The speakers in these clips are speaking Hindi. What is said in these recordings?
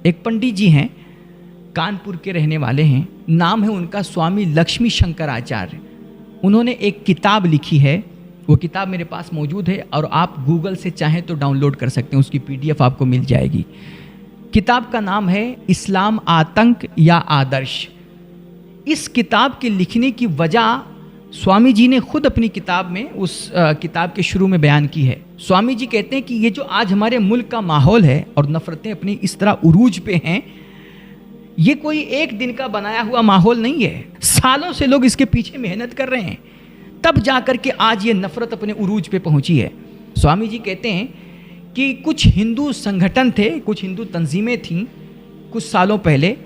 एक पंडित जी हैं, कानपुर के रहने वाले हैं, नाम है उनका स्वामी लक्ष्मी शंकराचार्य। उन्होंने एक किताब लिखी है, वो किताब मेरे पास मौजूद है और आप गूगल से चाहें तो डाउनलोड कर सकते हैं, उसकी PDF आपको मिल जाएगी। किताब का नाम है इस्लाम आतंक या आदर्श। इस किताब के लिखने की वजह स्वामी जी ने खुद अपनी किताब में उस किताब के शुरू में बयान की है। स्वामी जी कहते हैं कि ये जो आज हमारे मुल्क का माहौल है और नफ़रतें अपनी इस तरह उरूज पे हैं, ये कोई एक दिन का बनाया हुआ माहौल नहीं है। सालों से लोग इसके पीछे मेहनत कर रहे हैं, तब जाकर के आज ये नफ़रत अपने उरूज पे पहुंची है। स्वामी जी कहते हैं कि कुछ हिंदू संगठन थे, कुछ हिंदू तंजीमें थीं कुछ सालों पहले,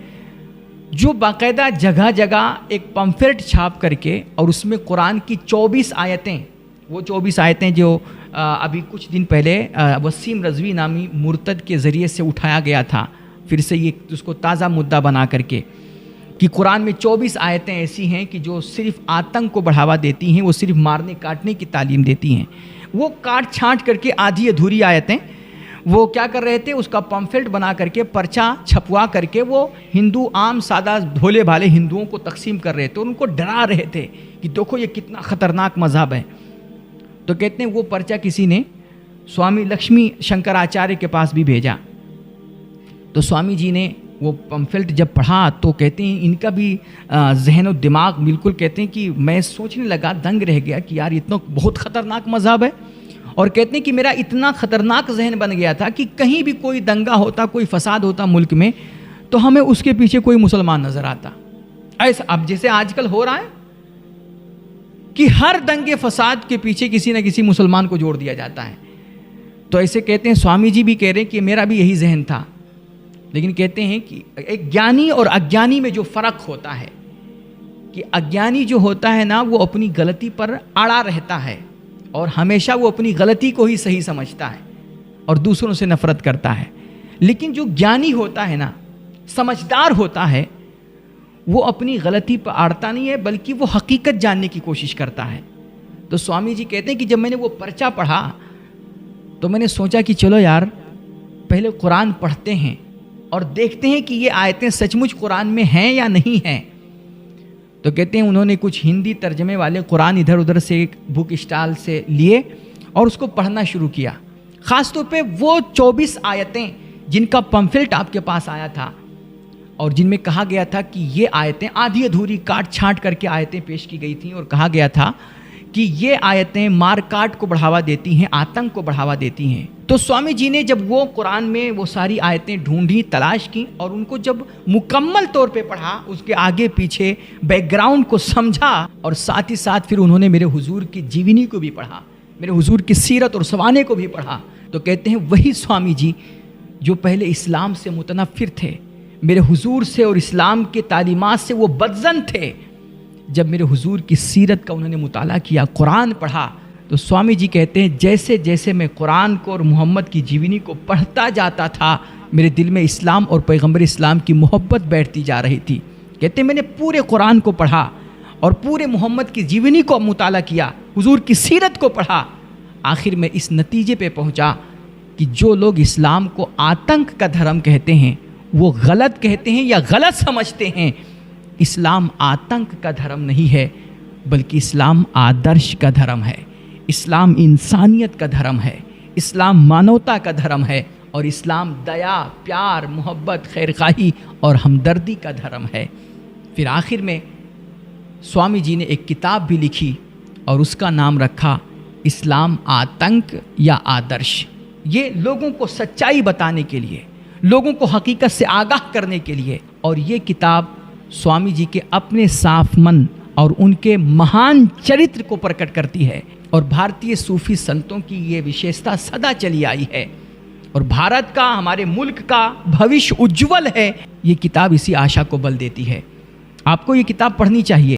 जो बाकायदा जगह जगह एक पम्फलेट छाप करके और उसमें कुरान की 24 आयतें, वो 24 आयतें जो अभी कुछ दिन पहले वसीम रज़वी नामी मुर्तद के ज़रिए से उठाया गया था, फिर से ये उसको ताज़ा मुद्दा बना करके कि कुरान में 24 आयतें ऐसी हैं कि जो सिर्फ आतंक को बढ़ावा देती हैं, वो सिर्फ मारने काटने की तालीम देती हैं। वो काट छाँट करके आधी अधूरी आयतें वो क्या कर रहे थे, उसका पम्फलेट बना करके पर्चा छपवा करके वो हिंदू आम सादा भोले भाले हिंदुओं को तकसीम कर रहे थे और उनको डरा रहे थे कि देखो ये कितना ख़तरनाक मज़हब है। तो कहते हैं वो पर्चा किसी ने स्वामी लक्ष्मी शंकराचार्य के पास भी भेजा। तो स्वामी जी ने वो पम्फलेट जब पढ़ा तो कहते हैं इनका भी जहन और दिमाग बिल्कुल, कहते हैं कि मैं सोचने लगा, दंग रह गया कि यार इतना बहुत ख़तरनाक मज़हब है। और कहते हैं कि मेरा इतना ख़तरनाक जहन बन गया था कि कहीं भी कोई दंगा होता, कोई फसाद होता मुल्क में, तो हमें उसके पीछे कोई मुसलमान नज़र आता। ऐसा अब जैसे आजकल हो रहा है कि हर दंगे फसाद के पीछे किसी न किसी मुसलमान को जोड़ दिया जाता है। तो ऐसे कहते हैं स्वामी जी भी कह रहे हैं कि मेरा भी यही जहन था, लेकिन कहते हैं कि एक ज्ञानी और अज्ञानी में जो फ़र्क होता है कि अज्ञानी जो होता है ना, वो अपनी गलती पर अड़ा रहता है और हमेशा वो अपनी गलती को ही सही समझता है और दूसरों से नफ़रत करता है। लेकिन जो ज्ञानी होता है ना, समझदार होता है, वो अपनी गलती पर अड़ता नहीं है, बल्कि वो हकीकत जानने की कोशिश करता है। तो स्वामी जी कहते हैं कि जब मैंने वो पर्चा पढ़ा तो मैंने सोचा कि चलो यार पहले कुरान पढ़ते हैं और देखते हैं कि ये आयतें सचमुच कुरान में हैं या नहीं हैं। तो कहते हैं उन्होंने कुछ हिंदी तर्जमे वाले कुरान इधर उधर से एक बुक स्टॉल से लिए और उसको पढ़ना शुरू किया। ख़ास तौर पे वो 24 आयतें जिनका पम्फलेट आपके पास आया था और जिनमें कहा गया था कि ये आयतें आधी अधूरी काट छाँट करके आयतें पेश की गई थीं और कहा गया था कि ये आयतें मार काट को बढ़ावा देती हैं, आतंक को बढ़ावा देती हैं। तो स्वामी जी ने जब वो कुरान में वो सारी आयतें ढूंढी, तलाश की और उनको जब मुकम्मल तौर पे पढ़ा, उसके आगे पीछे बैकग्राउंड को समझा और साथ ही साथ फिर उन्होंने मेरे हुजूर की जीवनी को भी पढ़ा, मेरे हुजूर की सीरत और सवाने को भी पढ़ा। तो कहते हैं वही स्वामी जी जो पहले इस्लाम से मुतनफ़िर थे, मेरे हुजूर से और इस्लाम के तालीमात से वो बदज़न थे, जब मेरे हुजूर की सीरत का उन्होंने मुताला किया, कुरान पढ़ा, तो स्वामी जी कहते हैं जैसे जैसे मैं कुरान को और मोहम्मद की जीवनी को पढ़ता जाता था, मेरे दिल में इस्लाम और पैगंबर इस्लाम की मोहब्बत बैठती जा रही थी। कहते हैं मैंने पूरे कुरान को पढ़ा और पूरे मोहम्मद की जीवनी को मुताला किया, हुजूर की सीरत को पढ़ा, आखिर में इस नतीजे पे पहुंचा कि जो लोग इस्लाम को आतंक का धर्म कहते हैं वो गलत कहते हैं या गलत समझते हैं। इस्लाम आतंक का धर्म नहीं है, बल्कि इस्लाम आदर्श का धर्म है, इस्लाम इंसानियत का धर्म है, इस्लाम मानवता का धर्म है और इस्लाम दया, प्यार, मोहब्बत, खैरखाही और हमदर्दी का धर्म है। फिर आखिर में स्वामी जी ने एक किताब भी लिखी और उसका नाम रखा इस्लाम आतंक या आदर्श। ये लोगों को सच्चाई बताने के लिए, लोगों को हकीकत से आगाह करने के लिए। और ये किताब स्वामी जी के अपने साफ मन और उनके महान चरित्र को प्रकट करती है और भारतीय सूफी संतों की ये विशेषता सदा चली आई है और भारत का, हमारे मुल्क का भविष्य उज्जवल है। ये किताब इसी आशा को बल देती है। आपको ये किताब पढ़नी चाहिए।